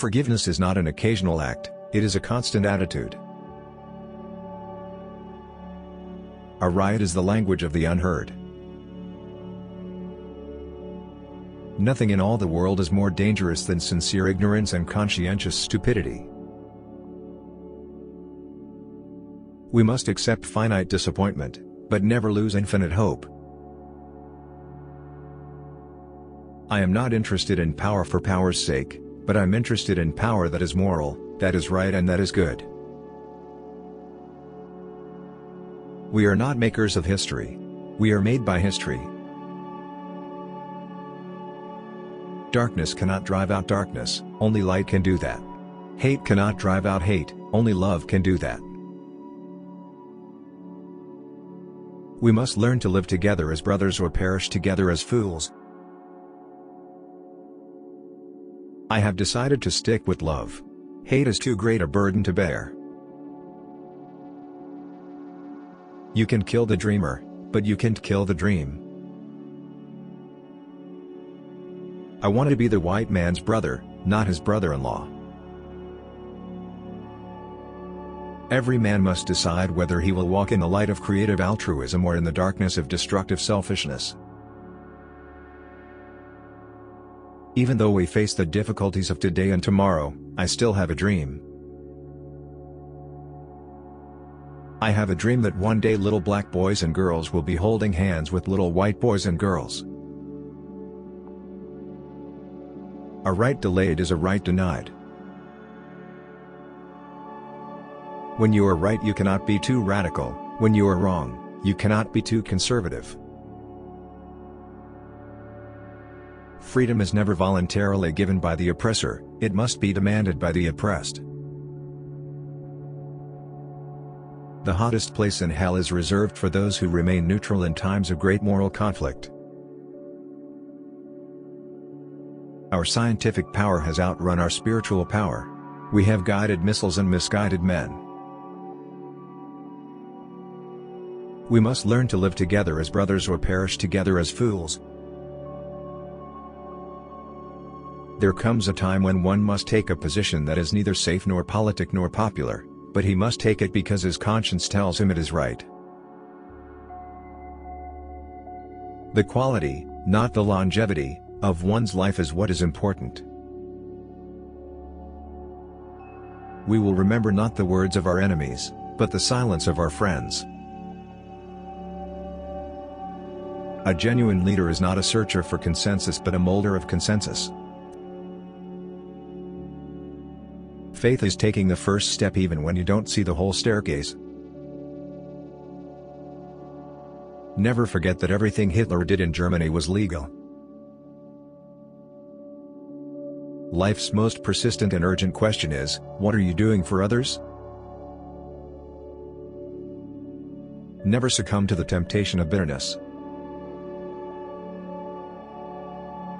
Forgiveness is not an occasional act, it is a constant attitude. A riot is the language of the unheard. Nothing in all the world is more dangerous than sincere ignorance and conscientious stupidity. We must accept finite disappointment, but never lose infinite hope. I am not interested in power for power's sake, but I'm interested in power that is moral, that is right and that is good. We are not makers of history. We are made by history. Darkness cannot drive out darkness, only light can do that. Hate cannot drive out hate, only love can do that. We must learn to live together as brothers or perish together as fools. I have decided to stick with love. Hate is too great a burden to bear. You can kill the dreamer, but you can't kill the dream. I want to be the white man's brother, not his brother-in-law. Every man must decide whether he will walk in the light of creative altruism or in the darkness of destructive selfishness. Even though we face the difficulties of today and tomorrow, I still have a dream. I have a dream that one day little black boys and girls will be holding hands with little white boys and girls. A right delayed is a right denied. When you are right, you cannot be too radical. When you are wrong, you cannot be too conservative. Freedom is never voluntarily given by the oppressor, it must be demanded by the oppressed. The hottest place in hell is reserved for those who remain neutral in times of great moral conflict. Our scientific power has outrun our spiritual power. We have guided missiles and misguided men. We must learn to live together as brothers or perish together as fools. There comes a time when one must take a position that is neither safe nor politic nor popular, but he must take it because his conscience tells him it is right. The quality, not the longevity, of one's life is what is important. We will remember not the words of our enemies, but the silence of our friends. A genuine leader is not a searcher for consensus but a molder of consensus. Faith is taking the first step even when you don't see the whole staircase. Never forget that everything Hitler did in Germany was legal. Life's most persistent and urgent question is, what are you doing for others? Never succumb to the temptation of bitterness.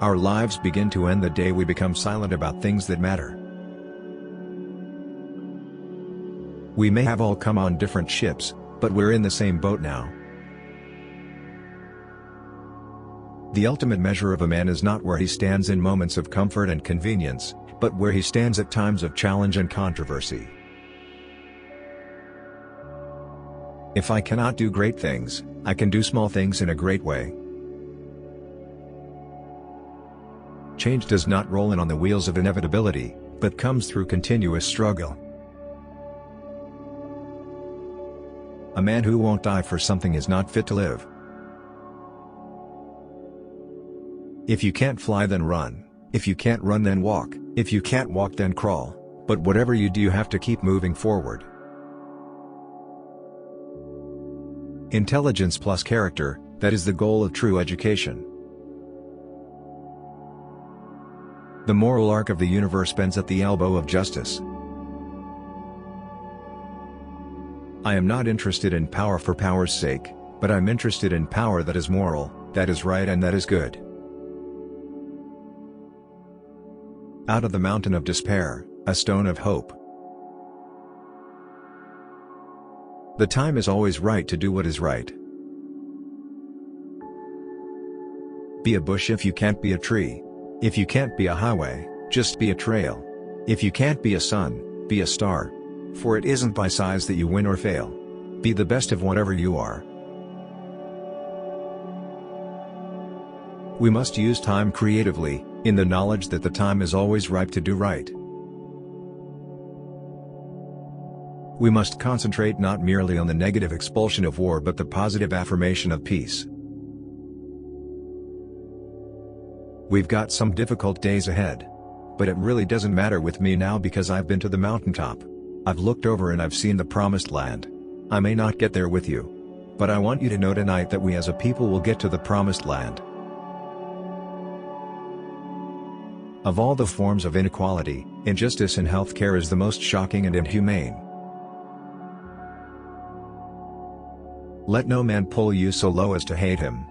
Our lives begin to end the day we become silent about things that matter. We may have all come on different ships, but we're in the same boat now. The ultimate measure of a man is not where he stands in moments of comfort and convenience, but where he stands at times of challenge and controversy. If I cannot do great things, I can do small things in a great way. Change does not roll in on the wheels of inevitability, but comes through continuous struggle. A man who won't die for something is not fit to live. If you can't fly, then run. If you can't run, then walk. If you can't walk, then crawl. But whatever you do, you have to keep moving forward. Intelligence plus character, that is the goal of true education. The moral arc of the universe bends at the elbow of justice. I am not interested in power for power's sake, but I'm interested in power that is moral, that is right and that is good. Out of the mountain of despair, a stone of hope. The time is always right to do what is right. Be a bush if you can't be a tree. If you can't be a highway, just be a trail. If you can't be a sun, be a star. For it isn't by size that you win or fail. Be the best of whatever you are. We must use time creatively, in the knowledge that the time is always ripe to do right. We must concentrate not merely on the negative expulsion of war but the positive affirmation of peace. We've got some difficult days ahead. But it really doesn't matter with me now because I've been to the mountaintop. I've looked over and I've seen the promised land. I may not get there with you. But I want you to know tonight that we as a people will get to the promised land. Of all the forms of inequality, injustice in healthcare is the most shocking and inhumane. Let no man pull you so low as to hate him.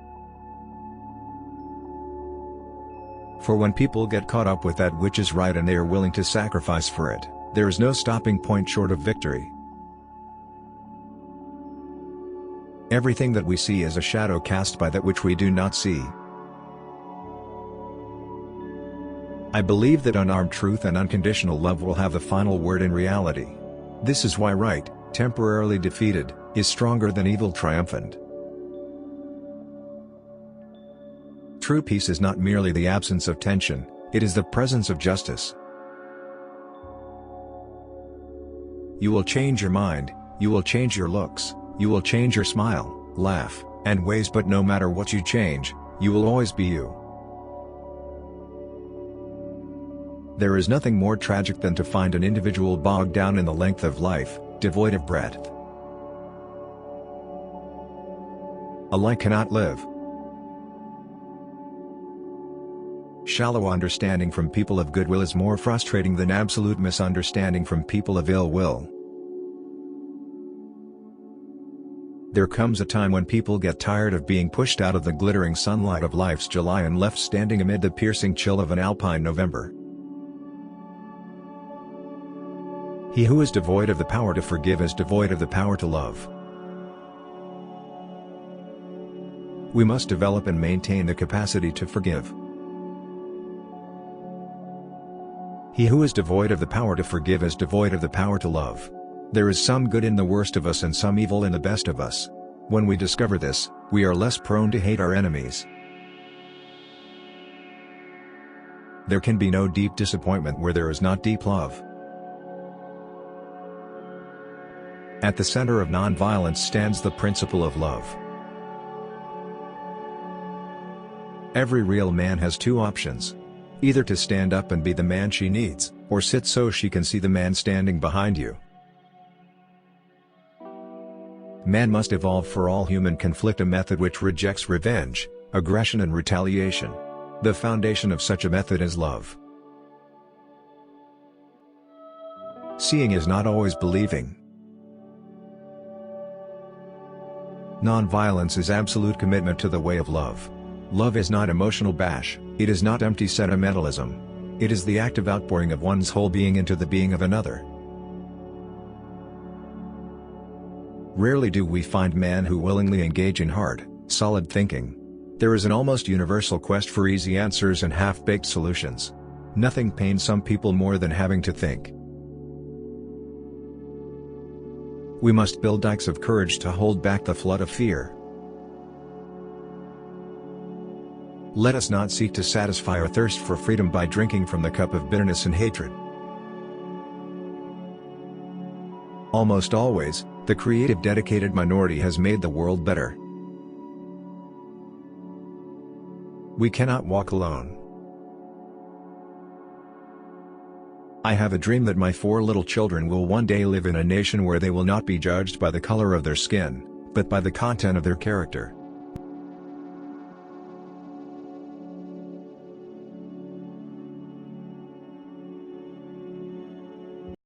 For when people get caught up with that which is right and they are willing to sacrifice for it, there is no stopping point short of victory. Everything that we see is a shadow cast by that which we do not see. I believe that unarmed truth and unconditional love will have the final word in reality. This is why right, temporarily defeated, is stronger than evil triumphant. True peace is not merely the absence of tension, it is the presence of justice. You will change your mind, you will change your looks, you will change your smile, laugh, and ways, but no matter what you change, you will always be you. There is nothing more tragic than to find an individual bogged down in the length of life, devoid of breadth. Alike cannot live. Shallow understanding from people of goodwill is more frustrating than absolute misunderstanding from people of ill will. There comes a time when people get tired of being pushed out of the glittering sunlight of life's July and left standing amid the piercing chill of an alpine November. He who is devoid of the power to forgive is devoid of the power to love. We must develop and maintain the capacity to forgive. He who is devoid of the power to forgive is devoid of the power to love. There is some good in the worst of us and some evil in the best of us. When we discover this, we are less prone to hate our enemies. There can be no deep disappointment where there is not deep love. At the center of nonviolence stands the principle of love. Every real man has two options. Either to stand up and be the man she needs, or sit so she can see the man standing behind you. Man must evolve for all human conflict a method which rejects revenge, aggression and retaliation. The foundation of such a method is love. Seeing is not always believing. Nonviolence is absolute commitment to the way of love. Love is not emotional bash, it is not empty sentimentalism. It is the active outpouring of one's whole being into the being of another. Rarely do we find men who willingly engage in hard, solid thinking. There is an almost universal quest for easy answers and half-baked solutions. Nothing pains some people more than having to think. We must build dikes of courage to hold back the flood of fear. Let us not seek to satisfy our thirst for freedom by drinking from the cup of bitterness and hatred. Almost always, the creative dedicated minority has made the world better. We cannot walk alone. I have a dream that my 4 little children will one day live in a nation where they will not be judged by the color of their skin, but by the content of their character.